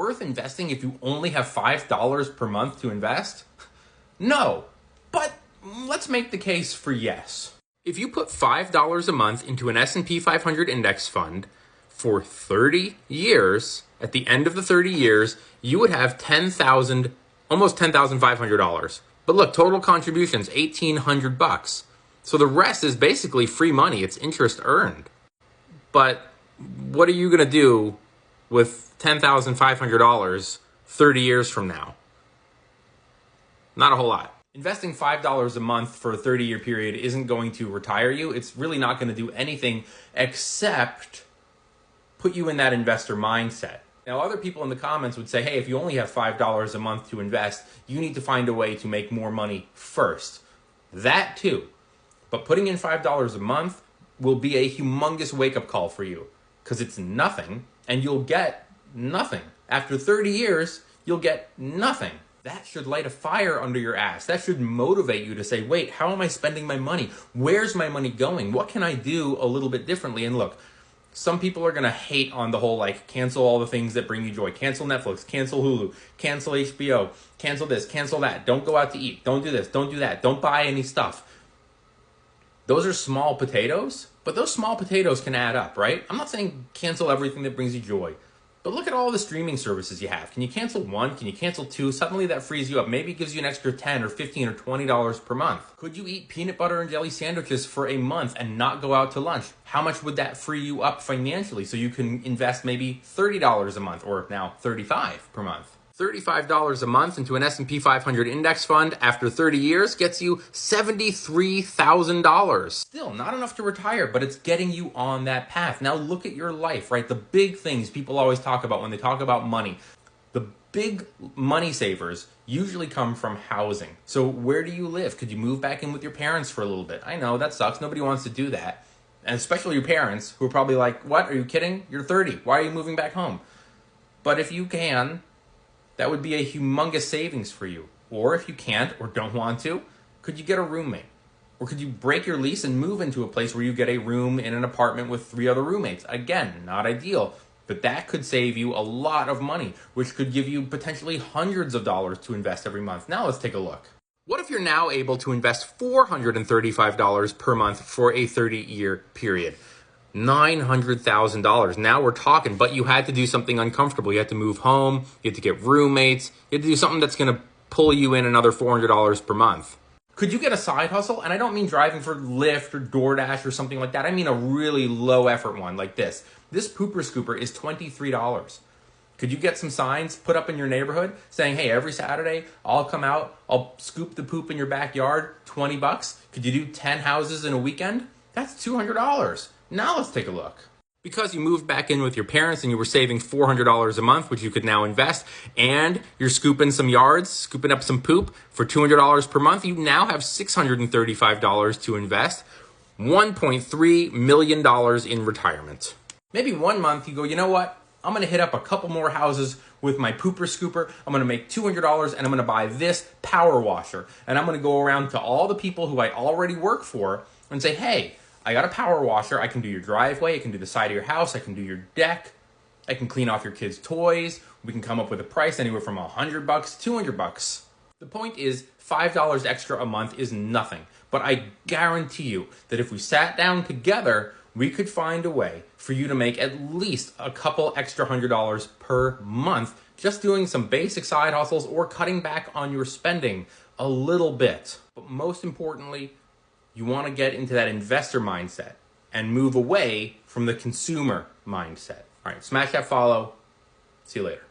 worth investing if you only have $5 per month to invest? No, but let's make the case for yes. If you put $5 a month into an S&P 500 index fund for 30 years, at the end of the 30 years, you would have almost $10,500. But look, total contributions, $1,800. So the rest is basically free money. It's interest earned. But what are you going to do with $10,500 30 years from now? Not a whole lot. Investing $5 a month for a 30-year period isn't going to retire you. It's really not going to do anything except put you in that investor mindset. Now, other people in the comments would say, hey, if you only have $5 a month to invest, you need to find a way to make more money first. That too. But putting in $5 a month will be a humongous wake-up call for you because it's nothing and you'll get nothing. After 30 years, you'll get nothing. That should light a fire under your ass. That should motivate you to say, wait, how am I spending my money? Where's my money going? What can I do a little bit differently? And look, some people are going to hate on the whole, like, cancel all the things that bring you joy. Cancel Netflix, cancel Hulu, cancel HBO, cancel this, cancel that. Don't go out to eat. Don't do this, don't do that. Don't buy any stuff. Those are small potatoes, but those small potatoes can add up, right? I'm not saying cancel everything that brings you joy. But look at all the streaming services you have. Can you cancel one? Can you cancel two? Suddenly that frees you up. Maybe it gives you an extra $10 or $15 or $20 per month. Could you eat peanut butter and jelly sandwiches for a month and not go out to lunch? How much would that free you up financially so you can invest maybe $30 a month or now $35 per month? $35 a month into an S&P 500 index fund after 30 years gets you $73,000. Still not enough to retire, but it's getting you on that path. Now look at your life, right? The big things people always talk about when they talk about money. The big money savers usually come from housing. So where do you live? Could you move back in with your parents for a little bit? I know that sucks. Nobody wants to do that. And especially your parents who are probably like, what? Are you kidding? You're 30. Why are you moving back home? But if you can, that would be a humongous savings for you. Or if you can't or don't want to, could you get a roommate? Or could you break your lease and move into a place where you get a room in an apartment with 3 other roommates? Again, not ideal, but that could save you a lot of money, which could give you potentially hundreds of dollars to invest every month. Now let's take a look. What if you're now able to invest $435 per month for a 30-year period? $900,000. Now we're talking, but you had to do something uncomfortable. You had to move home. You had to get roommates. You had to do something that's going to pull you in another $400 per month. Could you get a side hustle? And I don't mean driving for Lyft or DoorDash or something like that. I mean a really low effort one like this. This pooper scooper is $23. Could you get some signs put up in your neighborhood saying, hey, every Saturday I'll come out, I'll scoop the poop in your backyard, $20. Could you do 10 houses in a weekend? That's $200. Now let's take a look. Because you moved back in with your parents and you were saving $400 a month, which you could now invest, and you're scooping some yards, scooping up some poop for $200 per month, you now have $635 to invest, $1.3 million in retirement. Maybe one month you go, you know what? I'm going to hit up a couple more houses with my pooper scooper. I'm going to make $200 and I'm going to buy this power washer. And I'm going to go around to all the people who I already work for and say, hey, I got a power washer. I can do your driveway. I can do the side of your house. I can do your deck. I can clean off your kids' toys. We can come up with a price anywhere from $100 to $200. The point is, $5 extra a month is nothing. But I guarantee you that if we sat down together, we could find a way for you to make at least a couple extra $100 per month just doing some basic side hustles or cutting back on your spending a little bit. But most importantly, you want to get into that investor mindset and move away from the consumer mindset. All right, smash that follow. See you later.